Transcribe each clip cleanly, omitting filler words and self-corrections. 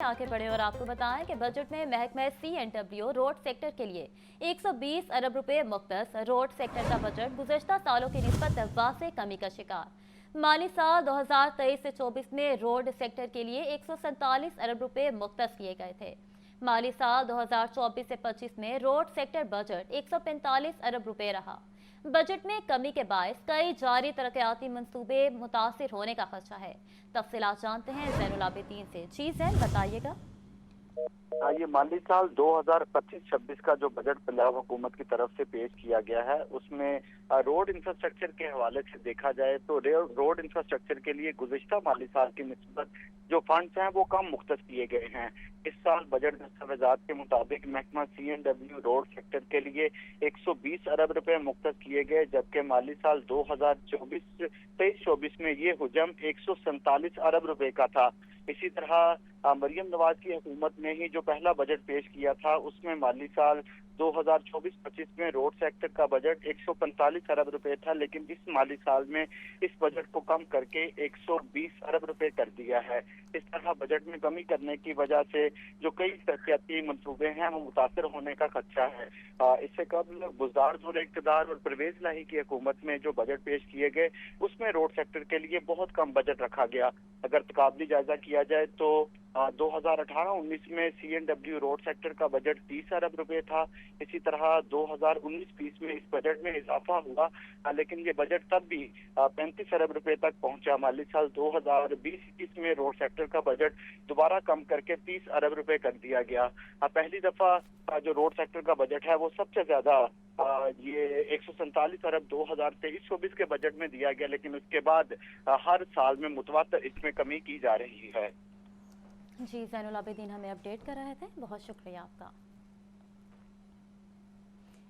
आगे बढ़े और आपको बताएं कि बजट में महकमा CNW रोड सेक्टर के लिए 120 अरब रुपए मुख्तस। रोड सेक्टर का बजट गुज़श्ता सालों की निस्बत वाज़ेह कमी का शिकार। माली साल 2023 से 24 में रोड सेक्टर के लिए 147 अरब रुपए मुख्तस किए गए थे। माली साल 2024 से 25 में रोड सेक्टर बजट 145 अरब रुपए रहा। बजट में कमी के बायस कई जारी तरक्याती मंसूबे मुतासिर होने का खदशा है। तफसीलात जानते हैं ज़ैनुल आबिदीन से। जी ज़ैन, बताइएगा। ये माली साल 2025-26 का जो बजट पंजाब हुकूमत की तरफ से पेश किया गया है उसमें रोड इंफ्रास्ट्रक्चर के हवाले से देखा जाए तो रोड इंफ्रास्ट्रक्चर के लिए गुज़िश्ता माली साल की निस्बत जो फंड्स हैं वो कम मुख्तस किए गए हैं। इस साल बजट दस्तावेजात के मुताबिक महकमा CNW रोड सेक्टर के लिए 120 अरब रुपए मुख्तस किए गए, जबकि माली साल 2023-24 में ये हुजम 147 अरब रुपए का था। इसी तरह मरियम नवाज की हुकूमत ने ही जो पहला बजट पेश किया था उसमें माली साल 2024-25 में रोड सेक्टर का बजट 145 अरब रुपए था, लेकिन इस माली साल में इस बजट को कम करके 120 अरब रुपए कर दिया है। इस तरह बजट में कमी करने की वजह से जो कई तरक्याती मंसूबे हैं वो मुतासर होने का खदशा है। इससे कबल गुज़ार दौर इक़्तिदार और परवेज इलाही की हुकूमत में जो बजट पेश किए गए उसमें रोड सेक्टर के लिए बहुत कम बजट रखा गया। अगर तकाबली जायजा किया जाए तो 2018-19 में CNW रोड सेक्टर का बजट 30 अरब रुपए था। इसी तरह 2019-20 में इस बजट में इजाफा हुआ, लेकिन ये बजट तब भी 35 अरब रुपए तक पहुंचा। माली साल 2020-21 में रोड सेक्टर का बजट दोबारा कम करके 30 अरब रुपए कर दिया गया। पहली दफा जो रोड सेक्टर का बजट है वो सबसे ज्यादा ये 147 अरब 2023-24 के बजट में दिया गया, लेकिन उसके बाद हर साल में मुतवातर इसमें कमी की जा रही है। जी, ज़ैनुल आबिदीन हमें अपडेट कर रहे थे, बहुत शुक्रिया आपका।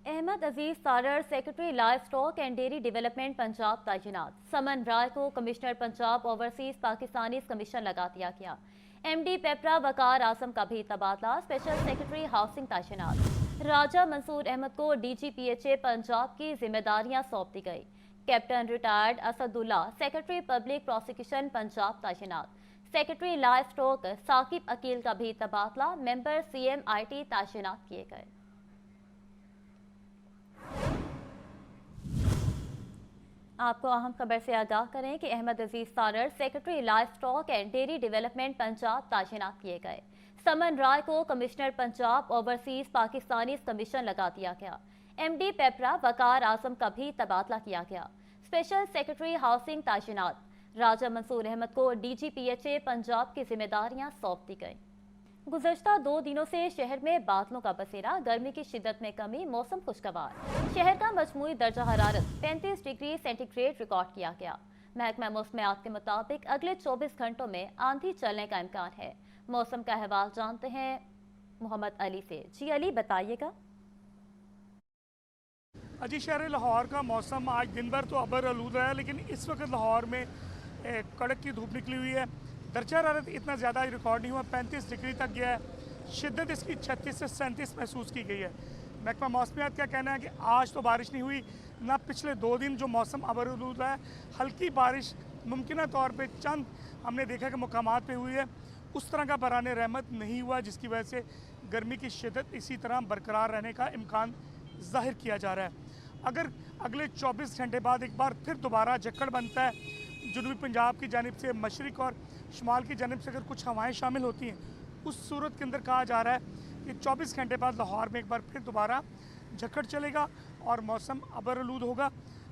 Ahmad Aziz Sarar secretary livestock and dairy development Punjab तैनात। समन राय को commissioner Punjab overseas Pakistani commission लगा दिया गया। MD पेपरा वकार आजम का भी तबादला। स्पेशल सेक्रेटरी हाउसिंग तैनात। राजा मंसूर अहमद को DGPHA पंजाब की जिम्मेदारियां सौंप दी गई। Captain retired Asadullah secretary public prosecution Punjab तैनात। Secretary livestock Saqib Aqeel का भी तबादला। मेंबर CMIT तैनात किए गए। आपको अहम खबर से आगाह करें कि Ahmad Aziz Sarar secretary livestock and dairy development Punjab तैनात किए गए। समन राय को commissioner Punjab overseas Pakistani commission लगा दिया गया। MD पेपरा वकार आजम का भी तबादला किया गया। स्पेशल सेक्रेटरी हाउसिंग तैनात। राजा मंसूर अहमद को DGPHA पंजाब की जिम्मेदारियां सौंप दी गई। गुज़श्ता 2 दिनों से शहर में बादलों का बसेरा, गर्मी की शिद्दत में कमी, मौसम खुशगवार। शहर का मजमूई दर्जा हरारत 35 डिग्री सेंटीग्रेड रिकॉर्ड किया गया। महकमा मौसमियात के मुताबिक अगले 24 घंटों में आंधी चलने का इम्कान है। मौसम का अहवाल जानते हैं मोहम्मद अली से। जी अली, बताइएगा। अजी, शहर लाहौर का मौसम आज दिन भर तो अबर आलूद रहा है, लेकिन इस वक्त लाहौर में कड़क की धूप निकली हुई है। दर्जा हरारत इतना ज़्यादा रिकॉर्ड नहीं हुआ, 35 डिग्री तक गया है। शिद्दत इसकी 36 से 37 महसूस की गई है। महकमा मौसमियात का कहना है कि आज तो बारिश नहीं हुई, ना पिछले 2 दिन जो मौसम अबरआलूद रहा है। हल्की बारिश मुमकिन तौर पे चंद हमने देखा कि मुकामात पे हुई है, उस तरह का बराने रहमत नहीं हुआ, जिसकी वजह से गर्मी की शिद्दत इसी तरह बरकरार रहने का इम्कान ज़ाहिर किया जा रहा है। अगर अगले 24 घंटे बाद एक बार फिर दोबारा जक्कड़ बनता है, जनूबी पंजाब की जानिब से मशरिक और शुमाल की जानिब से अगर कुछ हवाएं शामिल होती हैं, उस सूरत के अंदर कहा जा रहा है कि 24 घंटे बाद लाहौर में एक बार फिर दोबारा झक्कड़ चलेगा और मौसम अबरआलूद होगा।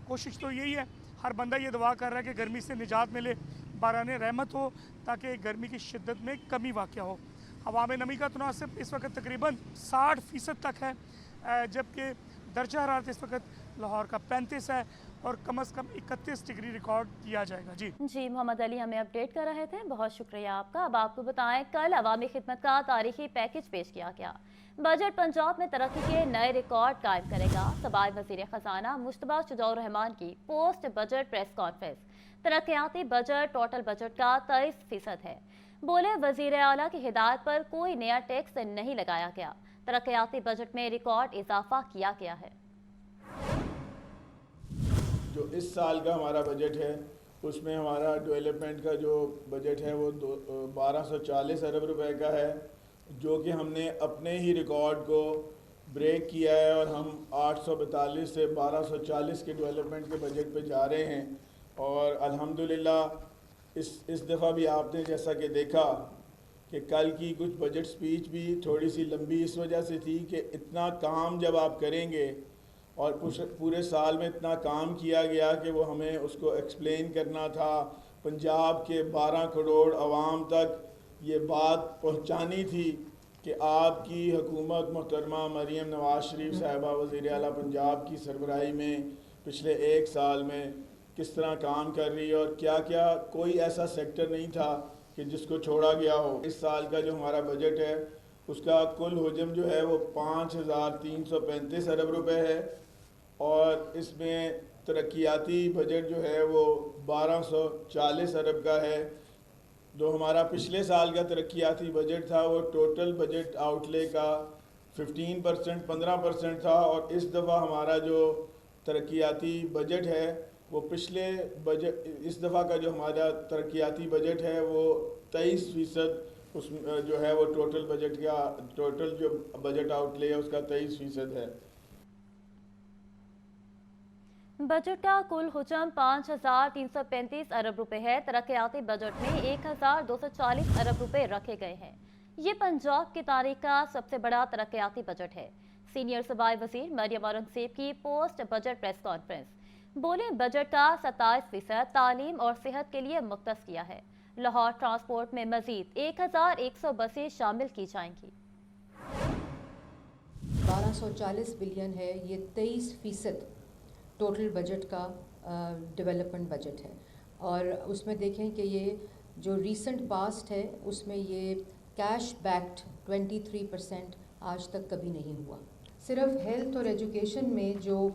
कोशिश तो यही है, हर बंदा ये दुआ कर रहा है कि गर्मी से निजात मिले, बाराने रहमत हो, ताकि गर्मी की शिद्दत में कमी वाक़या हो। हवा में नमी का तनासब इस वक्त तकरीबन 60% तक है, जबकि दर्जा हरारत इस वक्त लाहौर का 35 है और कम से कम 31 डिग्री रिकॉर्ड किया जाएगा। जी मोहम्मद अली हमें अपडेट कर रहे थे, बहुत शुक्रिया आपका। अब आपको बताएं, कल अवामी खिदमत का तारीखी पैकेज पेश किया गया। बजट पंजाब में तरक्की के नए रिकॉर्ड कायम करेगा। सबाई वजीर खजाना मुश्तबा शुजाउर रहमान की पोस्ट बजट प्रेस कॉन्फ्रेंस। तरक्याती बजट टोटल बजट का 23% है। बोले, वजीर आला की हिदायत पर कोई नया टैक्स नहीं लगाया गया। तरक्याती बजट में रिकॉर्ड इजाफा किया गया है। जो इस साल का हमारा बजट है اس میں ہمارا ڈیولپمنٹ کا جو بجٹ ہے وہ 1240 ارب روپے کا ہے، جو کہ ہم نے اپنے ہی ریکارڈ کو بریک کیا ہے اور ہم 842 سے 1240 کے ڈیولپمنٹ کے بجٹ پہ جا رہے ہیں۔ اور الحمدللہ اس دفعہ بھی آپ نے جیسا کہ دیکھا کہ کل کی کچھ بجٹ سپیچ بھی تھوڑی سی لمبی اس وجہ سے تھی کہ اتنا کام جب آپ کریں گے اور پورے سال میں اتنا کام کیا گیا کہ وہ ہمیں اس کو ایکسپلین کرنا تھا، پنجاب کے 12 کروڑ عوام تک یہ بات پہنچانی تھی کہ آپ کی حکومت محترمہ مریم نواز شریف صاحبہ وزیر اعلیٰ پنجاب کی سربراہی میں پچھلے 1 سال میں کس طرح کام کر رہی ہے اور کیا کیا کوئی ایسا سیکٹر نہیں تھا کہ جس کو چھوڑا گیا ہو۔ اس سال کا جو ہمارا بجٹ ہے اس کا کل حجم جو ہے وہ 5335 ارب روپے ہے، اور اس میں ترقیاتی بجٹ جو ہے وہ 1240 ارب کا ہے۔ جو ہمارا پچھلے سال کا ترقیاتی بجٹ تھا وہ ٹوٹل بجٹ آؤٹ لے کا 15% تھا، اور اس دفعہ ہمارا جو ترقیاتی بجٹ ہے وہ اس دفعہ کا جو ہمارا ترقیاتی بجٹ ہے وہ 23% اس جو ہے وہ ٹوٹل جو بجٹ آؤٹ لے ہے اس کا 23% ہے۔ بجٹ کا کل حجم 5335 ارب روپے ہے۔ ترقیاتی بجٹ میں 1240 ارب روپے رکھے گئے ہیں۔ یہ پنجاب کی تاریخ کا سب سے بڑا ترقیاتی بجٹ ہے۔ سینئر صوبائی وزیر مریم اورنگزیب کی پوسٹ بجٹ پریس کانفرنس۔ بولیں بجٹ کا 27% تعلیم اور صحت کے لیے مختص کیا ہے۔ لاہور ٹرانسپورٹ میں مزید 1100 بسیں شامل کی جائیں گی۔ 1240 بلین ہے، یہ 23% ٹوٹل بجٹ کا ڈیولپمنٹ بجٹ ہے، اور اس میں دیکھیں کہ یہ جو ریسنٹ پاسٹ ہے اس میں یہ کیش بیکڈ 23% آج تک کبھی نہیں ہوا۔ صرف ہیلتھ اور ایجوکیشن میں جو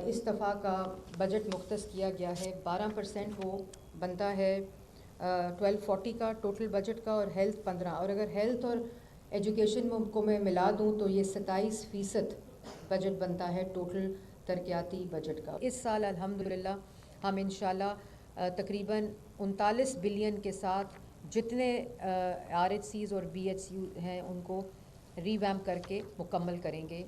اس دفعہ کا بجٹ مختص کیا گیا ہے 12% وہ بنتا ہے 1240 کا ٹوٹل بجٹ کا، اور ہیلتھ 15، اور اگر ہیلتھ اور ایجوکیشن کو میں ملا دوں تو یہ 27% بجٹ بنتا ہے ٹوٹل ترقیاتی بجٹ کا۔ اس سال الحمدللہ ہم انشاءاللہ تقریباً 39 بلین کے ساتھ جتنے RHCs اور BHC ہیں ان کو ریویمپ کر کے مکمل کریں گے۔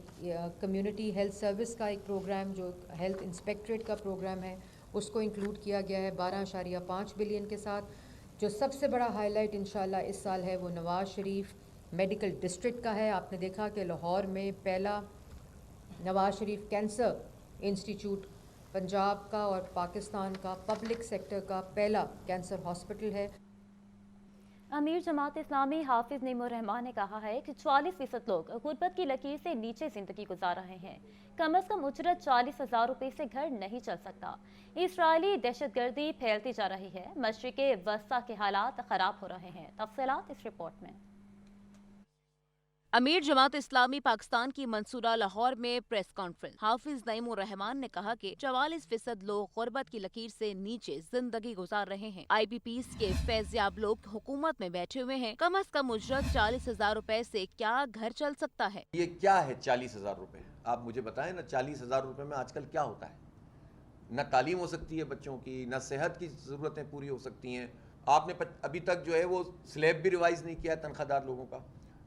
کمیونٹی ہیلتھ سروس کا ایک پروگرام جو ہیلتھ انسپیکٹریٹ کا پروگرام ہے اس کو انکلوڈ کیا گیا ہے 12.5 بلین کے ساتھ۔ جو سب سے بڑا ہائی لائٹ انشاءاللہ اس سال ہے وہ نواز شریف میڈیکل ڈسٹرکٹ کا ہے۔ آپ نے دیکھا کہ لاہور میں پہلا نواز شریف کینسر انسٹیٹیوٹ پنجاب کا اور پاکستان کا پبلک سیکٹر کا پہلا کینسر ہاسپٹل ہے۔ امیر جماعت اسلامی حافظ نعیم الرحمان نے کہا ہے کہ 40% لوگ غربت کی لکیر سے نیچے زندگی گزار رہے ہیں۔ کم از کم اجرت 40,000 روپے سے گھر نہیں چل سکتا۔ اسرائیلی دہشت گردی پھیلتی جا رہی ہے۔ مشرق وسطی کے حالات خراب ہو رہے ہیں۔ تفصیلات اس رپورٹ میں۔ امیر جماعت اسلامی پاکستان کی منصورہ لاہور میں پریس کانفرنس۔ حافظ نعیم الرحمان نے کہا کہ 44% لوگ غربت کی لکیر سے نیچے زندگی گزار رہے ہیں۔ IBPs کے فیض یاب لوگ حکومت میں بیٹھے ہوئے ہیں۔ کم از کم اجرت 40,000 روپے سے کیا گھر چل سکتا ہے؟ یہ کیا ہے 40,000 روپے؟ آپ مجھے بتائیں نا، 40,000 روپے میں آج کل کیا ہوتا ہے؟ نہ تعلیم ہو سکتی ہے بچوں کی، نہ صحت کی ضرورتیں پوری ہو سکتی ہیں۔ آپ نے ابھی تک جو ہے وہ سلیب بھی ریوائز نہیں کیا تنخواہ دار لوگوں کا۔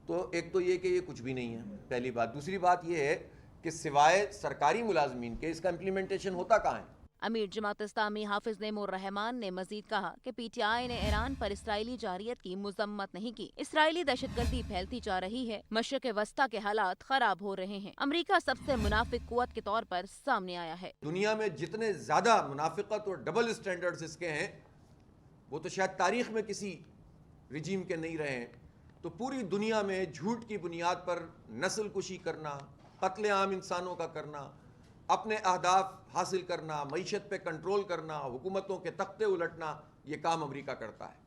تو ایک تو یہ کہ یہ کچھ بھی نہیں ہے، پہلی بات۔ دوسری بات یہ ہے کہ سوائے سرکاری ملازمین کے اس کا امپلیمنٹیشن ہوتا کہاں ہے؟ امیر جماعت اسلامی حافظ نعیم الرحمان نے مزید کہا کہ PTI نے ایران پر اسرائیلی جارحیت کی مذمت نہیں کی۔ اسرائیلی دہشت گردی پھیلتی جا رہی ہے۔ مشرق وسطی کے حالات خراب ہو رہے ہیں۔ امریکہ سب سے منافق قوت کے طور پر سامنے آیا ہے۔ دنیا میں جتنے زیادہ منافقت اور ڈبل اسٹینڈرڈز اس کے ہیں وہ تو شاید تاریخ میں کسی رجیم کے نہیں رہے ہیں۔ تو پوری دنیا میں جھوٹ کی بنیاد پر نسل کشی کرنا، قتل عام انسانوں کا کرنا، اپنے اہداف حاصل کرنا، معیشت پہ کنٹرول کرنا، حکومتوں کے تختے الٹنا، یہ کام امریکہ کرتا ہے،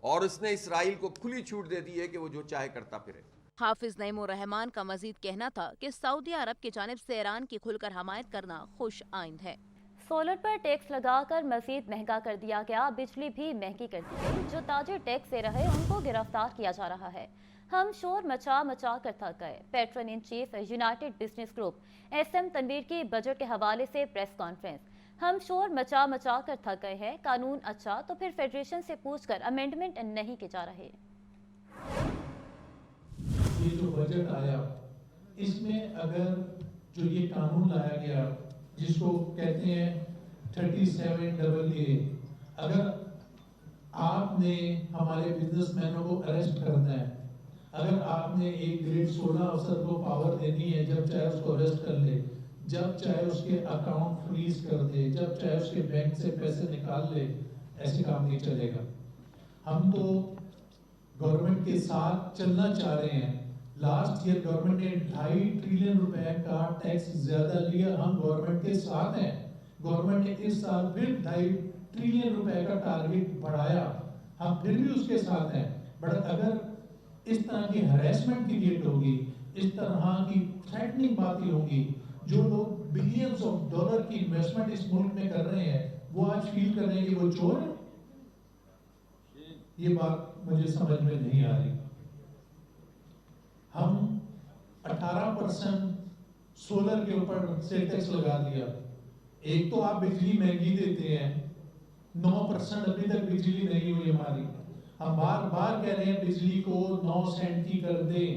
اور اس نے اسرائیل کو کھلی چھوٹ دے دی ہے کہ وہ جو چاہے کرتا پھرے۔ حافظ نعیم الرحمان کا مزید کہنا تھا کہ سعودی عرب کی جانب سے ایران کی کھل کر حمایت کرنا خوش آئند ہے۔ سولر پر ٹیکس لگا کر مزید مہنگا کر دیا گیا، بجلی بھی مہنگی کر دی گئی۔ جو تاجر ٹیکس دے رہے ان کو گرفتار کیا جا رہا ہے۔ ہم شور مچا کر تھک گئے۔ Pattern in chief United business group SM Tanveer کی بجٹ کے حوالے سے پریس کانفرنس۔ ہم شور مچا مچا کر تھک گئے ہیں، قانون اچھا تو پھر فیڈریشن سے پوچھ کر امینڈمنٹ نہیں کی جا رہے۔ یہ جو بجٹ آیا اس میں اگر جو یہ قانون لایا گیا جس کو کہتے ہیں 37AA، اگر آپ نے ہمارے بزنس مینوں کو اریسٹ کرنا ہے، اگر آپ نے ایک گریڈ 16 افسر کو پاور دینی ہے جب چاہے اس کو اریسٹ کر لے، جب چاہے اس کے اکاؤنٹ فریز کر دے، جب چاہے اس کے بینک سے پیسے نکال لے، ایسے کام نہیں چلے گا۔ ہم تو گورنمنٹ کے ساتھ چلنا چاہ رہے ہیں۔ لاسٹ ایئر گورنمنٹ نے 2.5 ٹریلین روپے کا ٹیکس زیادہ لیا، ہم گورنمنٹ کے ساتھ ہیں۔ گورنمنٹ نے اس سال پھر 2.5 ٹریلین روپے کا ٹارگٹ بڑھایا، ہم پھر بھی اس کے ساتھ ہیں۔ بٹ اگر اس طرح کی ہریسمنٹ کریٹ ہوگی، اس طرح کی تھریٹننگ باتیں ہوگی، جو لوگ بلینز آف ڈالر کی انویسٹمنٹ اس ملک میں کر رہے ہیں وہ آج فیل کر رہے ہیں کہ وہ چور ہیں، یہ بات مجھے سمجھ میں نہیں آ رہی۔ ہم 18% سولر کے اوپر سے ٹیکس لگا دیا۔ ایک تو آپ بجلی مہنگی دیتے ہیں، 9% ابھی تک بجلی نہیں ہوئی ہماری۔ ہم بار بار کہہ رہے ہیں بجلی کو 9 سینٹ کی کر دیں،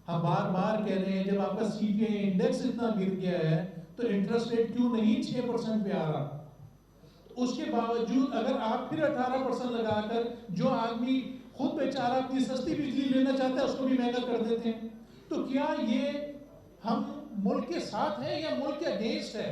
ہم بار بار کہہ رہے ہیں جب آپ کا CPI انڈیکس اتنا گر گیا ہے تو انٹرسٹ ریٹ کیوں نہیں 6% پہ آ رہا؟ اس کے باوجود اگر آپ پھر 18% لگا کر جو آدمی خود بیچارہ اپنی سستی بجلی لینا چاہتا ہے اس کو بھی مہنگا کر دیتے ہیں، تو کیا یہ ہم ملک کے ساتھ ہیں یا ملک کے اگینسٹ ہے؟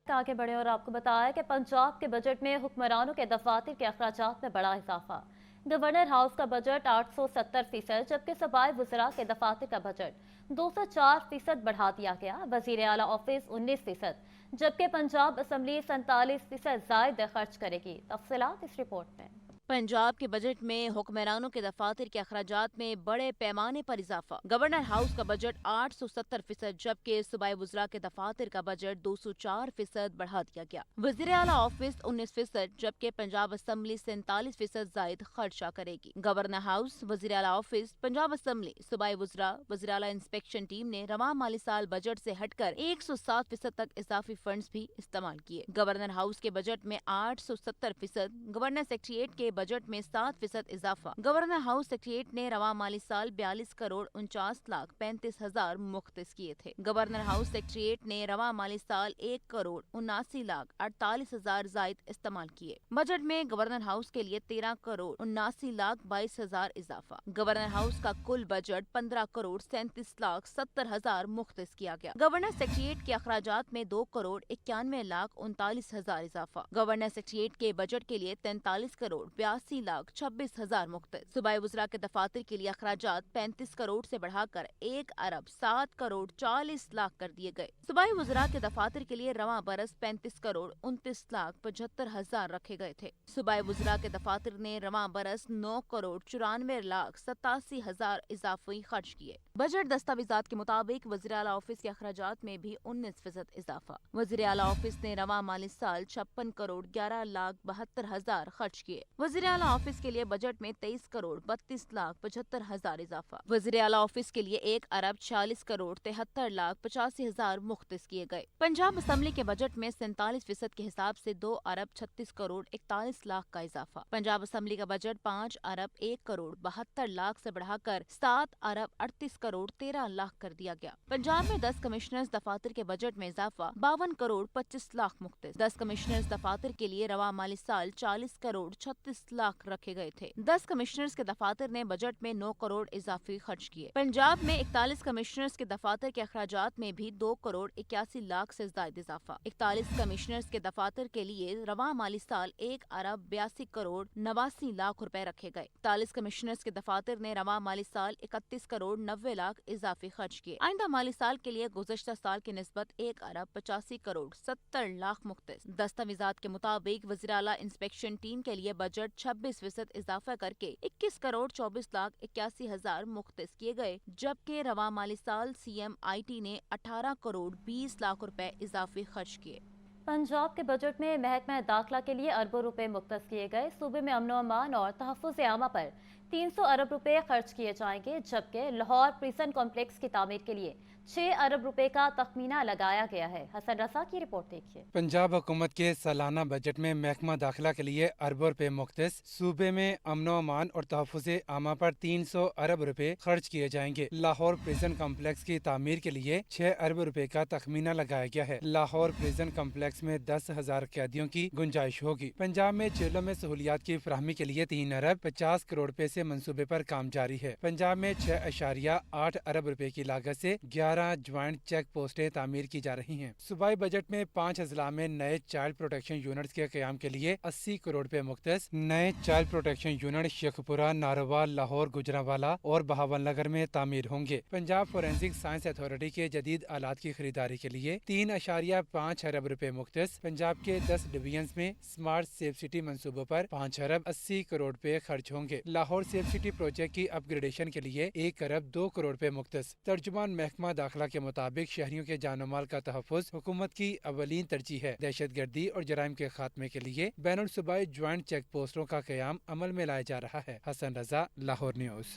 آگے بڑھے اور آپ کو بتایا کہ پنجاب کے بجٹ میں حکمرانوں کے دفاتر کے اخراجات میں بڑا اضافہ۔ گورنر ہاؤس کا بجٹ 870%، جبکہ صوبائی وزراء کے دفاتر کا بجٹ 204% بڑھا دیا گیا۔ وزیر اعلیٰ آفس 19%، جبکہ پنجاب اسمبلی 47% زائد خرچ کرے گی۔ تفصیلات اس رپورٹ میں۔ پنجاب کے بجٹ میں حکمرانوں کے دفاتر کے اخراجات میں بڑے پیمانے پر اضافہ۔ گورنر ہاؤس کا بجٹ 870%، جبکہ صوبائی وزراء کے دفاتر کا بجٹ 204% بڑھا دیا گیا۔ وزیر اعلیٰ آفس 19%، جبکہ پنجاب اسمبلی 47% زائد خرچہ کرے گی۔ گورنر ہاؤس، وزیر اعلیٰ آفس، پنجاب اسمبلی، صوبائی وزراء، وزیر اعلیٰ انسپیکشن ٹیم نے رواں مالی سال بجٹ سے ہٹ کر 107% تک اضافی فنڈز بھی استعمال کیے۔ گورنر ہاؤس کے بجٹ میں 870%، گورنر سیکریٹریٹ کے بجٹ میں 7% اضافہ۔ گورنر ہاؤس سیکریٹریٹ نے رواں مالی سال 42,49,35,000 مختص کیے تھے۔ گورنر ہاؤس سیکریٹریٹ نے رواں مالی سال 1,79,48,000 زائد استعمال کیے۔ بجٹ میں گورنر ہاؤس کے لیے 13,79,22,000 اضافہ۔ گورنر ہاؤس کا کل بجٹ 15,37,70,000 مختص کیا گیا۔ گورنر سیکریٹریٹ کے اخراجات میں 2,91,39,000 اضافہ۔ گورنر سیکریٹریٹ کے بجٹ کے لیے 43,82,26,000 مختص۔ صوبائی وزراء کے دفاتر کے لیے اخراجات 35 کروڑ سے بڑھا کر 1,07,40,00,000 کر دیے گئے۔ صوبائی وزراء کے دفاتر کے لیے رواں برس 35,29,75,000 رکھے گئے تھے۔ صوبائی وزراء کے دفاتر نے رواں برس 9,94,87,000 اضافی خرچ کیے۔ بجٹ دستاویزات کے مطابق وزیر اعلیٰ آفس کے اخراجات میں بھی 19% اضافہ۔ وزیر اعلیٰ آفس نے رواں مالی سال 56,11,72,000 خرچ کیے۔ وزیر اعلیٰ آفس کے لیے بجٹ میں 23,32,75,000 اضافہ۔ وزیر اعلیٰ آفس کے لیے 1,40,43,85,000 مختص کیے گئے۔ پنجاب اسمبلی کے بجٹ میں 47% کے حساب سے 2,36,41,00,000 کا اضافہ۔ پنجاب اسمبلی کا بجٹ 5,01,72,00,000 سے بڑھا کر 7,38,13,00,000 کر دیا گیا۔ پنجاب میں 10 کمشنرز دفاتر کے بجٹ میں اضافہ 52,25,00,000 مختص۔ 10 کمشنرز دفاتر کے لیے رواں مالی سال 40,36,00,000 رکھے گئے تھے۔ 10 کمشنرز کے دفاتر نے بجٹ میں 9 کروڑ اضافی خرچ کیے۔ پنجاب میں 41 کمشنرز کے دفاتر کے اخراجات میں بھی 2,81,00,000 سے زائد اضافہ۔ 41 کمشنرز کے دفاتر کے لیے رواں مالی سال 1,82,89,00,000 روپے رکھے گئے۔ 41 کمشنرز کے دفاتر نے رواں مالی سال 31,90,00,000 اضافی خرچ کیے۔ آئندہ مالی سال کے لیے گزشتہ سال کی نسبت 1,85,70,00,000 مختص۔ دستاویزات کے مطابق وزیر اعلیٰ انسپیکشن ٹیم کے لیے بجٹ 26% اضافہ کر کے 21,24,81,000 مختص کیے گئے، جبکہ رواں مالی سال CMIT نے 18,20,00,000 روپے اضافی خرچ کیے۔ پنجاب کے بجٹ میں محکمہ داخلہ کے لیے اربوں روپے مختص کیے گئے۔ صوبے میں امن و امان اور تحفظ عامہ پر 300 अरब रुपए खर्च किए जाएंगे, जबकि लाहौर प्रिजन कॉम्प्लेक्स की तामीर के लिए 6 अरब रुपए का तखमीना लगाया गया है। हसन रजा की रिपोर्ट देखिए। पंजाब हुकूमत के सालाना बजट में महकमा दाखिला के लिए अरबों रुपए मुख्तस, सूबे में अमन अमान और तहफ़्फ़ुज़ आमा पर 300 अरब रुपए खर्च किए जाएंगे। लाहौर प्रिजन कॉम्प्लेक्स की तामीर के लिए 6 अरब रुपए का तखमीना लगाया गया है। लाहौर प्रिजन कॉम्प्लेक्स में 10,000 कैदियों की गुंजाइश होगी। पंजाब में जेलों में सहूलियात की फराहमी के लिए 3 अरब 50 करोड़ रुपए से मंसूबे पर काम जारी है। पंजाब में 6.8 अरब रुपए की लागत से 11 ज्वाइंट चेक पोस्टें तामीर की जा रही हैं। सूबाई बजट में 5 अजला में नए चाइल्ड प्रोटेक्शन यूनिट्स के क़याम के लिए 80 करोड़ रुपए मुख्तस। नए child protection unit Sheikhpura, Narowal, Lahore, Gujranwala और बहावलनगर में तामीर होंगे। पंजाब फोरेंसिक साइंस अथॉरिटी के जदीद आलात की खरीदारी के लिए 3.5 अरब रुपए मुख्तस। पंजाब के 10 डिवीजन में स्मार्ट सेफ सिटी मंसूबों पर 5 अरब 80 करोड़ रुपए खर्च होंगे। लाहौर सेफ सिटी प्रोजेक्ट की अपग्रेडेशन के लिए 1 अरब 2 करोड़ रुपए मुख्तस। तर्जुमान महकमा दाखिला के मुताबिक शहरियों के जानो माल का तहफ़्फ़ुज़ हुकूमत की अवलीन तरजीह है। दहशतगर्दी और जराइम के खात्मे के लिए बैनुल सूबाई ज्वाइंट चेक पोस्टों का क़याम अमल में लाया जा रहा है। हसन रजा, लाहौर न्यूज़।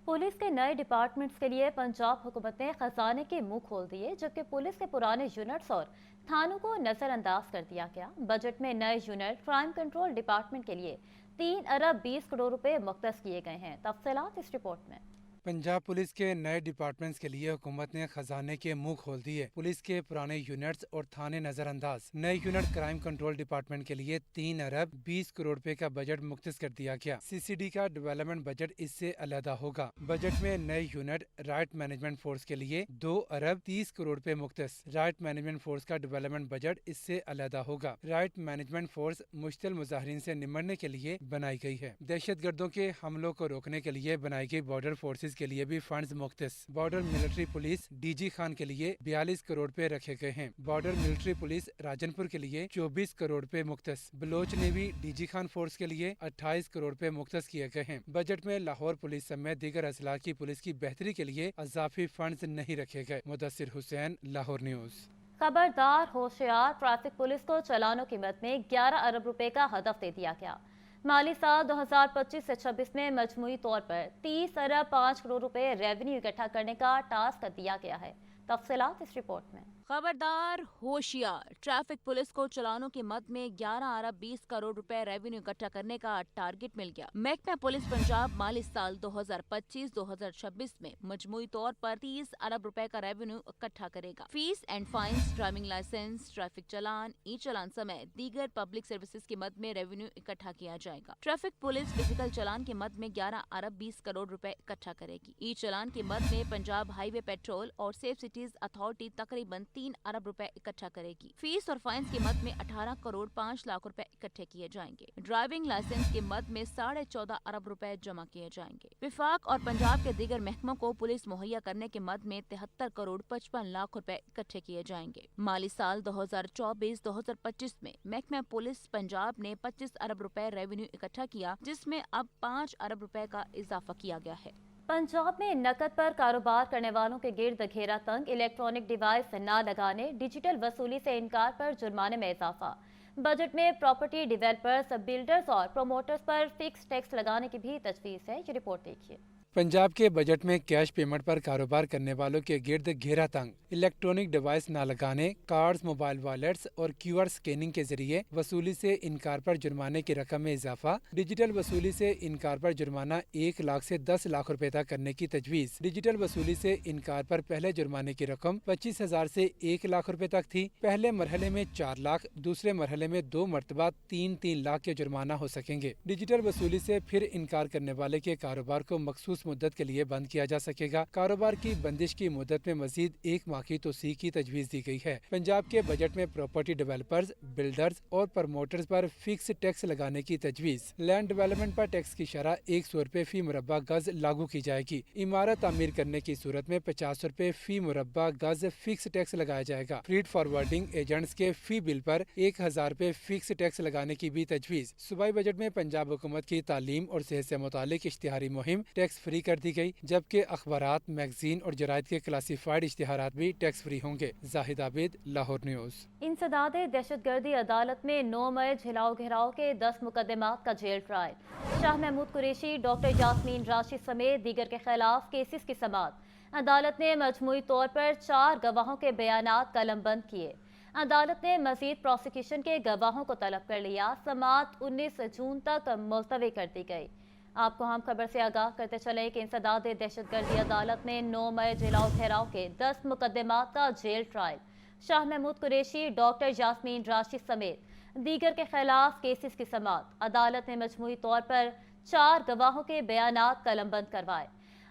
पुलिस के नए डिपार्टमेंट्स के लिए पंजाब हुकूमत ने खजाने के मुंह खोल दिए, जबकि पुलिस के पुराने यूनिट्स और थानों को नजरअंदाज कर दिया गया। बजट में नए यूनिट क्राइम कंट्रोल डिपार्टमेंट के लिए 3 अरब 20 करोड़ रुपए मुख्तस किए गए हैं। तफसीलात इस रिपोर्ट में। पंजाब पुलिस के नए डिपार्टमेंट्स के लिए हुकूमत ने खजाने के मुंह खोल दिए। पुलिस के पुराने यूनिट्स और थाने नजरअंदाज। नए यूनिट क्राइम कंट्रोल डिपार्टमेंट के लिए 3 अरब 20 करोड़ रुपए का बजट मुख्तस कर दिया गया। CCD का डेवलपमेंट बजट इससे अलहदा होगा। बजट में नए यूनिट राइट मैनेजमेंट फोर्स के लिए 2 अरब 30 करोड़ रुपए मुख्तस। राइट मैनेजमेंट फोर्स का डेवलपमेंट बजट इससे अलहदा होगा। राइट मैनेजमेंट फोर्स मुश्तिल मुजाहिरीन से निमटने के लिए बनाई गई है। दहशत गर्दों के हमलों को रोकने के लिए बनाई गई बॉर्डर फोर्सेज के लिए भी फंड्स मुख्तस। Border military police DG Khan के लिए 42 करोड़ रुपए रखे गए हैं। बॉर्डर मिलिट्री पुलिस राजनपुर के लिए 24 करोड़ रुपए मुख्तस। Baloch levy DG Khan force के लिए 28 करोड़ रुपए मुख्तस किए गए हैं। बजट में लाहौर पुलिस समेत दीगर अजला की पुलिस की बेहतरी के लिए अजाफी फंड्स नहीं रखे गए। मुदस्सिर हुसैन, लाहौर न्यूज़। खबरदार होशियार, ट्रैफिक पुलिस को चालानों की कीमत में 11 अरब रुपए का हदफ दे दिया गया। माली साल 2025 से 26 में मजमूई तौर पर 30 अरब 5 करोड़ रुपए रेवेन्यू इकट्ठा करने का टास्क दिया गया है। तफसीलात इस रिपोर्ट में। खबरदार होशियार, ट्रैफिक पुलिस को चालानों की मद में 11 अरब 20 करोड़ रुपए रेवेन्यू इकट्ठा करने का टारगेट मिल गया। महकमा पुलिस पंजाब माली साल 2025-2026 में मजमूई तौर पर 30 अरब रुपए का रेवेन्यू इकट्ठा करेगा। Fees and fines, driving licence, traffic चालान, ई चालान समेत दीगर पब्लिक सर्विसेज की मद में रेवेन्यू इकट्ठा किया जाएगा। ट्रैफिक पुलिस फिजिकल चालान की मद में 11 अरब 20 करोड़ रुपए इकट्ठा करेगी। ई चालान की मद में पंजाब हाईवे पेट्रोल और सेफ सिटीज अथॉरिटी तकरीबन 3 अरब रुपए इकट्ठा करेगी। फीस और फाइन्स की मद में 18 करोड़ 5 लाख रुपए इकट्ठे किए जाएंगे। ड्राइविंग लाइसेंस की मद में 14.5 अरब रुपए जमा किए जाएंगे। विफाक और पंजाब के दीगर महकमों को पुलिस मुहैया करने की मद में 73 करोड़ 55 लाख रुपए इकट्ठे किए जाएंगे। माली साल 2024-2025 में महकमा पुलिस पंजाब ने 25 अरब रुपए रेवेन्यू इकट्ठा किया, जिसमें अब 5 अरब रुपए का इजाफा किया गया है। पंजाब में नकद पर कारोबार करने वालों के गिर्द घेरा तंग, इलेक्ट्रॉनिक डिवाइस न लगाने, डिजिटल वसूली से इनकार पर जुर्माने में इजाफा। बजट में प्रॉपर्टी डिवेलपर्स, बिल्डर्स और प्रोमोटर्स पर फिक्स टैक्स लगाने की भी तजवीज़ है। ये रिपोर्ट देखिए। पंजाब के बजट में कैश पेमेंट पर कारोबार करने वालों के गिर्द घेरा तंग, इलेक्ट्रॉनिक डिवाइस न लगाने, कार्ड्स, मोबाइल वॉलेट्स और QR स्कैनिंग के जरिए वसूली से इनकार पर जुर्माने की रकम में इजाफा। डिजिटल वसूली से इनकार पर जुर्माना 1 लाख से 10 लाख रुपए तक करने की तजवीज़। डिजिटल वसूली से इनकार पर पहले जुर्माने की रकम 25,000 से 1 लाख रुपए तक थी। पहले मरहले में 4 लाख, दूसरे मरहले में 2 मरतबा 3-3 लाख के जुर्माना हो सकेंगे। डिजिटल वसूली से फिर इनकार करने वाले के कारोबार को मखसूस मुद्दत के लिए बंद किया जा सकेगा। कारोबार की बंदिश की मुद्दत में मजीद 1 माह की तोसी की तजवीज़ दी गई है। पंजाब के बजट में प्रॉपर्टी डेवलपर्स, बिल्डर्स और प्रमोटर्स पर फिक्स टैक्स लगाने की तजवीज़। लैंड डेवलपमेंट पर टैक्स की शरह 100 रुपए फी मुरब्बा गज लागू की जाएगी। इमारत तामीर करने की सूरत में 50 रुपए फी मुरब्बा गज फिक्स टैक्स लगाया जाएगा। फ्रीड फॉरवर्डिंग एजेंट्स के फी बिल पर 1000 रुपए फिक्स टैक्स लगाने की भी तजवीज़। सूबाई बजट में पंजाब हुकूमत की तालीम और सेहत से मुतालिक इश्तिहारी मुहिम टैक्स फ्री जारी कर दी गई, जबकि अखबारात, मैगजीन और जरायद के क्लासीफाइड इश्तिहारात भी टैक्स फ्री होंगे। जाहिद आबिद, लाहौर न्यूज़। इंसदादे दहशतगर्दी अदालत में 9 मई झिलाओ घेराव के 10 मुकदमात का jail trial. Shah Mahmood Qureshi, doctor Yasmin Rashid समेत दीगर के खिलाफ केसेस की समाअत। अदालत ने मजमूई तौर पर 4 गवाहों के बयानात कलमबंद किए। अदालत ने मजीद प्रोसिक्यूशन के गवाहों को तलब कर लिया। समाअत 19 जून तक मुलतवी कर दी गई। आपको हम खबर से आगाह करते चले कि इंसदादे दहशतगर्दी अदालत ने 9 मई झिलाओ घेराव के 10 मुकदमात का jail trial. Shah Mahmood Qureshi, doctor Yasmin Rashid समेत दीगर के खिलाफ केसेस की समाअत। अदालत ने मजमूई तौर पर 4 गवाहों के बयानात कलमबंद करवाए।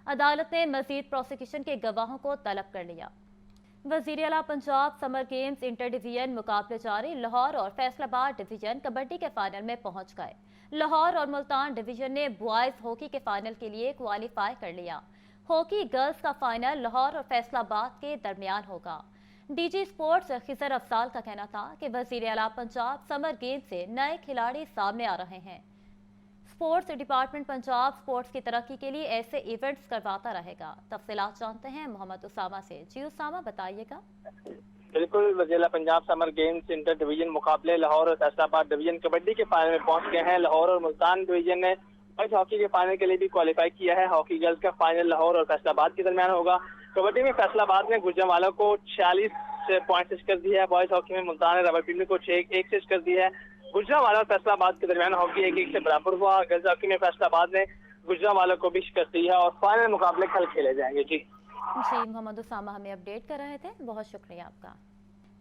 अदालत ने मजीद प्रोसिक्यूशन के गवाहों को तलब कर लिया। वज़ीर आला Punjab summer games inter division मुकाबले जारी। लाहौर और फैसलाबाद डिवीजन कबड्डी के फाइनल में पहुंच गए। लाहौर और मुल्तान डिवीजन ने बॉयज़ हॉकी के फाइनल के लिए क्वालिफाई कर लिया। हॉकी गर्ल्स का फाइनल लाहौर और फैसलाबाद के दरमियान होगा। डीजी स्पोर्ट्स खिजर अफजाल का कहना था कि वज़ीर आला पंजाब समर गेम्स से नए खिलाड़ी सामने आ रहे हैं। स्पोर्ट्स डिपार्टमेंट पंजाब स्पोर्ट्स की तरक्की के लिए ऐसे इवेंट्स करवाता रहेगा। तफसीलात जानते हैं मोहम्मद उसामा से। जी उसामा, बताइएगा। बिल्कुल, वज़ीर Punjab summer games inter division मुकाबले लाहौर और फैसलाबाद डिवीजन कबड्डी के फाइनल में पहुंच गए हैं। लाहौर और मुल्तान डिवीजन ने बॉयज हॉकी के फाइनल के लिए भी क्वालिफाई किया है। हॉकी गर्ल्स का फाइनल लाहौर और फैसलाबाद के दरमियान होगा। कबड्डी में फैसलाबाद ने गुजरांवाला को 46 पॉइंट से कर दिया है। बॉयज हॉकी में मुल्तान ने रावलपिंडी को 1 से कर दिया है। गुजरांवाला और फैसलाबाद के दरमियान हॉकी 1-1 से बराबर हुआ। गर्ल्स हॉकी में फैसलाबाद ने गुजरांवाला को भी शिकस्त दी है और फाइनल मुकाबले कल खेले जाएंगे। जी मोहम्मद उसामा हमें अपडेट कर रहे थे, बहुत शुक्रिया आपका।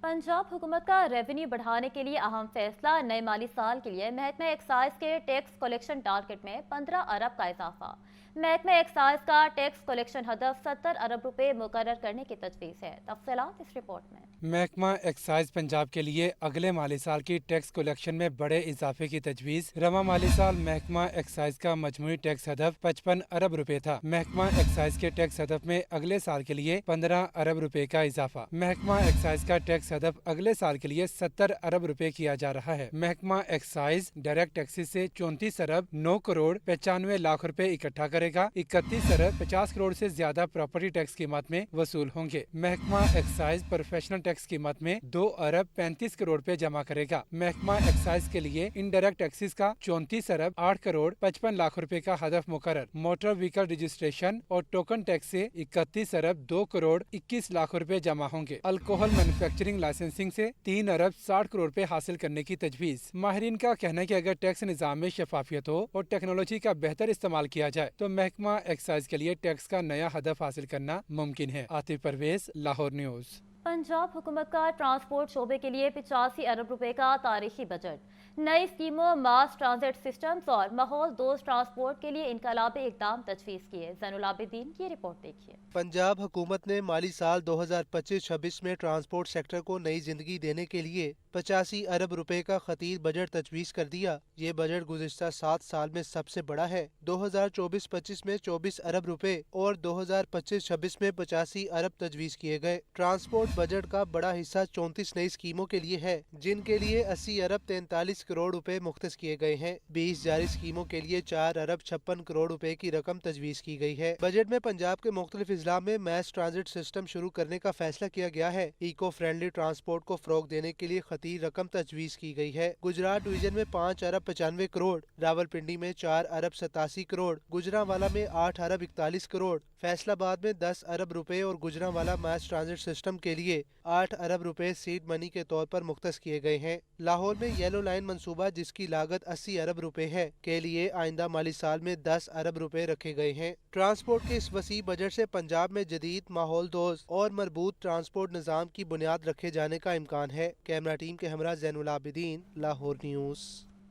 पंजाब हुकूमत का रेवेन्यू बढ़ाने के लिए अहम फैसला। नए माली साल के लिए महकमा एक्साइज के टैक्स कलेक्शन टारगेट में 15 अरब का इजाफा। महकमा एक्साइज का टैक्स कलेक्शन हदफ 70 अरब रुपए मुकर्रर करने की तजवीज़ है। तफसीलात इस रिपोर्ट में। महकमा एक्साइज पंजाब के लिए अगले माली साल की टैक्स कलेक्शन में बड़े इजाफे की तजवीज़। रवा माली साल महकमा एक्साइज का मजमूई टैक्स हदफ 55 अरब रुपए था। महकमा एक्साइज के टैक्स हदफ में अगले साल के लिए 15 अरब रुपए का इजाफा। महकमा एक्साइज का टैक्स हदफ अगले साल के लिए 70 अरब रुपए किया जा रहा है। महकमा एक्साइज डायरेक्ट टैक्सेस से 34 अरब 9 करोड़ 95 लाख रुपए इकट्ठा करेगा। 31 अरब 50 करोड़ से ज्यादा प्रॉपर्टी टैक्स कीमत में वसूल होंगे। महकमा एक्साइज प्रोफेशनल टैक्स कीमत में 2 अरब 35 करोड़ रुपए जमा करेगा। महकमा एक्साइज के लिए इनडायरेक्ट टैक्सेस का 34 अरब 8 करोड़ 55 लाख रुपए का हदफ मुकर्रर। मोटर व्हीकल रजिस्ट्रेशन और टोकन टैक्स से 31 अरब 2 करोड़ 21 लाख रुपए जमा होंगे। अल्कोहल मैन्युफैक्चरिंग लाइसेंसिंग से 3 अरब 60 करोड़ रुपए हासिल करने की तजवीज़। माहिरीन का कहना है कि अगर टैक्स निज़ाम में शफाफियत हो और टेक्नोलॉजी का बेहतर इस्तेमाल किया जाए तो महकमा एक्साइज के लिए टैक्स का नया हदफ हासिल करना मुमकिन है। आतिफ परवेज, लाहौर न्यूज़। पंजाब हुकूमत का ट्रांसपोर्ट शोबे के लिए 85 अरब रुपए का तारीखी बजट। नई स्कीमों, मास ट्रांजिट सिस्टम्स और माहौल दोस्त ट्रांसपोर्ट के लिए इनकलाबी इकदाम तजवीज़ किए। ज़ैनुल आबिदीन की रिपोर्ट देखिए। पंजाब हुकूमत ने माली साल 2025-26 में ट्रांसपोर्ट सेक्टर को नई जिंदगी देने के लिए 85 अरब रुपए का खतीर बजट तजवीज़ कर दिया। ये बजट गुज़िश्ता 7 साल में सबसे बड़ा है। 2024-25 में 24 अरब रुपए और 2025-26 में 85 अरब तजवीज़ किए गए। ट्रांसपोर्ट बजट का बड़ा हिस्सा 34 नई स्कीमों के लिए है, जिनके लिए 80 अरब 43 करोड़ रुपए मुख्तस किए गए हैं। 20 जारी स्कीमों के लिए 4 अरब 56 करोड़ रुपए की रकम तजवीज़ की गई है। बजट में पंजाब के मुख्तलिफ इजला में मैस ट्रांजिट सिस्टम शुरू करने का फैसला किया गया है। इको फ्रेंडली ट्रांसपोर्ट को फरोग देने के लिए खतीर रकम तजवीज़ की गई है। गुजरात डिवीजन में 5 अरब 95 करोड़, रावलपिंडी में 4 अरब 87 करोड़, गुजरांवाला में 8 अरब 41 करोड़, फैसलाबाद में 10 अरब रुपए और गुजरांवाला मैस ट्रांजिट सिस्टम के लिए 8 अरब रुपए सीड मनी के तौर पर मुख्तस किए गए हैं। लाहौर में येलो लाइन मंसूबा, जिसकी लागत 80 अरब रुपए है, के लिए आइंदा माली साल में 10 अरब रुपए रखे गए हैं। ट्रांसपोर्ट के इस वसी बजट से पंजाब में जदीद, माहौल दोस्त और मरबूत ट्रांसपोर्ट निज़ाम की बुनियाद रखे जाने का इम्कान है। कैमरा टीम के हमरा ज़ैनुल आबिदीन, लाहौर न्यूज़।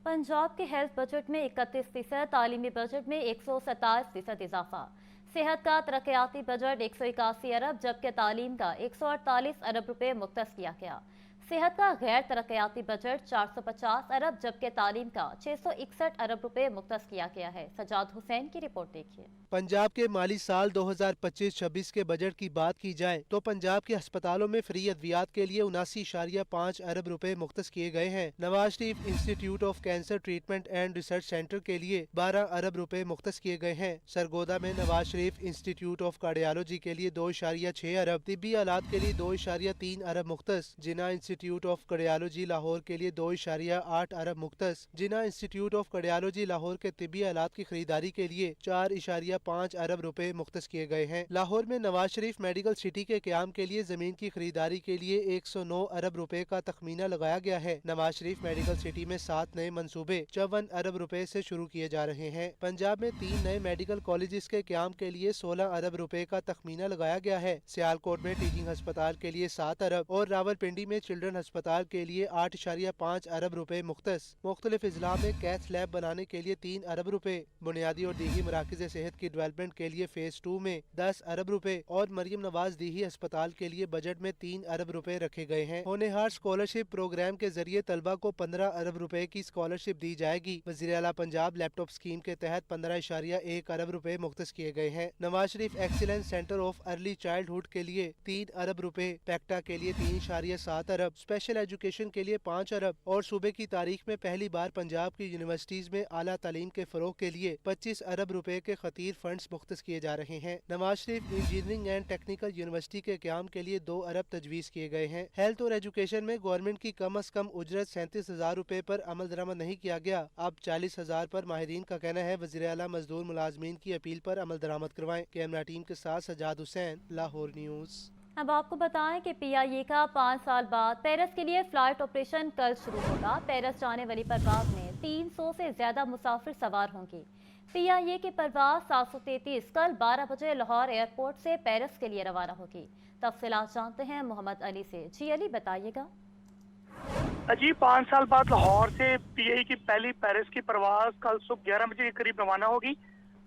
पंजाब के हेल्थ बजट में 31%, तालीमी बजट में 127% इजाफा। सेहत का तरक्याती बजट 181 अरब जबकि तालीम का 148 अरब रुपए मुख्तस किया गया। सेहत का गैर तरक्याती बजट 450 अरब जबकि तालीम का 661 अरब रुपए मुख्तस किया गया है। सजाद हुसैन की रिपोर्ट देखिए। पंजाब के माली साल 2025-26 के बजट की बात की जाए तो पंजाब के अस्पतालों में फ्री अद्वियात के लिए 79.5 अरब रुपए मुख्तस किए गए हैं। Nawaz Sharif institute of cancer treatment and research centre के लिए 12 अरब रुपए मुख्तस किए गए हैं। सरगोदा में Nawaz Sharif institute of cardiology के लिए 2.6 अरब, तिब्बी आलात के लिए 2.3 अरब मुख्तस, जिना इंस्टीट्यूट ऑफ कार्डियोलॉजी लाहौर के लिए 2.8 अरब मुख्तस, जिना इंस्टीट्यूट ऑफ कार्डियोलॉजी लाहौर के तिब्बी आलात की खरीदारी के लिए 4.5 अरब रुपए मुख्तस किए गए हैं। लाहौर में नवाज शरीफ मेडिकल सिटी के क्याम के लिए जमीन की खरीदारी के लिए 109 अरब रुपए का तखमीना लगाया गया है। नवाज शरीफ मेडिकल सिटी में 7 नए मंसूबे 54 अरब रुपए से शुरू किए जा रहे हैं। पंजाब में 3 नए मेडिकल कॉलेजेस के क्याम के लिए 16 अरब रुपए का तखमीना लगाया गया है। सियालकोट में टीचिंग अस्पताल के लिए 7 अरब और रावलपिंडी में चिल्ड्रन अस्पताल के लिए 8.5 अरब रुपए मुख्तस। मुख्तलिफ अजला में कैथ लैब बनाने के लिए 3 अरब रुपए, बुनियादी और दीगी मराकज़ सेहत की डेवलपमेंट के लिए फेज 2 में 10 अरब रुपए और मरियम नवाज दीही अस्पताल के लिए बजट में 3 अरब रुपए रखे गए हैं। होनेहार स्कॉलरशिप प्रोग्राम के जरिए तलबा को 15 अरब रुपए की स्कॉलरशिप दी जाएगी। वज़ीर आला पंजाब लैपटॉप स्कीम के तहत 15.1 अरब रुपए मुख्तस किए गए हैं। Nawaz Sharif excellence centre of early childhood के लिए 3 अरब रुपए, पैक्टा के लिए 3.7 अरब, स्पेशल एजुकेशन के लिए 5 अरब और सूबे की तारीख में पहली बार पंजाब की यूनिवर्सिटीज में आला तालीम के फरोग के लिए 25 अरब रुपए के खतीर फंड्स मुख्तस किए जा रहे हैं। नवाज शरीफ इंजीनियरिंग एंड टेक्निकल यूनिवर्सिटी के क्याम के लिए 2 अरब तजवीज़ किए गए हैं। हेल्थ और एजुकेशन में गवर्नमेंट की कम अज कम उजरत 37,000 रुपए पर अमल दरामद नहीं किया गया, अब 40,000 पर माहिरीन का कहना है। वज़ीर आला मजदूर मुलाजमीन की अपील पर अमल दरामद करवाएं। कैमरा टीम के साथ सजाद हुसैन, लाहौर न्यूज़। अब आपको बताएं कि PIA का 5 साल बाद पेरिस के लिए फ्लाइट ऑपरेशन कल शुरू होगा। पेरिस जाने वाली परवाज में 300 से ज्यादा मुसाफिर सवार होंगे। PIA की परवाज 733 कल 12 बजे लाहौर एयरपोर्ट से पेरिस के लिए रवाना होगी। तफसीलात जानते हैं मोहम्मद अली से। जी अली, बताइएगा। जी, 5 साल बाद लाहौर से PIA की पहली पेरिस की परवाज कल सुबह 11 बजे के करीब रवाना होगी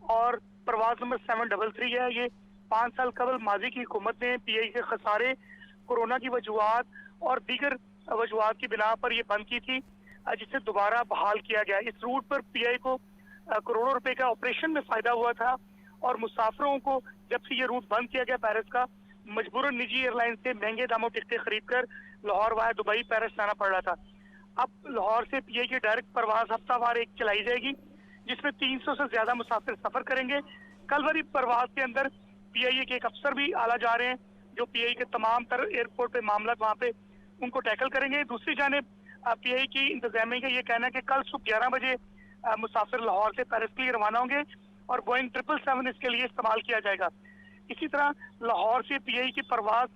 और परवाज नंबर 733 है। ये 5 साल कबल माजी की हुकूमत ने PIA के खसारे, कोरोना की वजूहात और दीगर वजूहात की बिना पर ये बंद की थी, जिसे दोबारा बहाल किया गया। इस रूट पर PIA को करोड़ों रुपए का ऑपरेशन में फायदा हुआ था और मुसाफिरों को जब से ये रूट बंद किया गया पेरिस का, मजबूरन निजी एयरलाइन से महंगे दामों टिकटें खरीदकर लाहौर वाया दुबई पेरिस जाना पड़ रहा था। अब लाहौर से PIA की डायरेक्ट परवाज हफ्तावार एक चलाई जाएगी, जिसमें 300 से ज्यादा मुसाफिर सफर करेंगे। कल वाली परवाज के अंदर PIA के एक अफसर भी आला जा रहे हैं, जो PIA के तमाम तर एयरपोर्ट पे मामला वहाँ पे उनको टैकल करेंगे। दूसरी जानिब PIA की इंतजामिया का ये कहना है कि कल सुबह 11 बजे मुसाफिर लाहौर से पेरिस के लिए रवाना होंगे और बोइंग 777 इसके लिए इस्तेमाल किया जाएगा। इसी तरह लाहौर से PIA की परवाज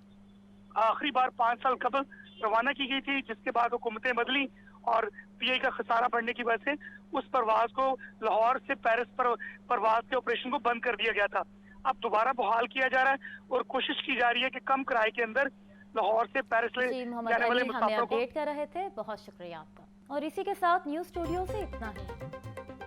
आखिरी बार 5 साल कबल रवाना की गई थी, जिसके बाद हुकूमतें बदली और PIA का खसारा बढ़ने की वजह से उस परवाज को लाहौर से पेरिस परवाज के ऑपरेशन को बंद कर दिया गया था। अब दोबारा बहाल किया जा रहा है और कोशिश की जा रही है कि कम किराए के अंदर लाहौर से पेरिस ले जाने वाले मुसाफिरों को। अपडेट कर रहे थे, बहुत शुक्रिया आपका। और इसी के साथ न्यूज़ स्टूडियो से इतना ही।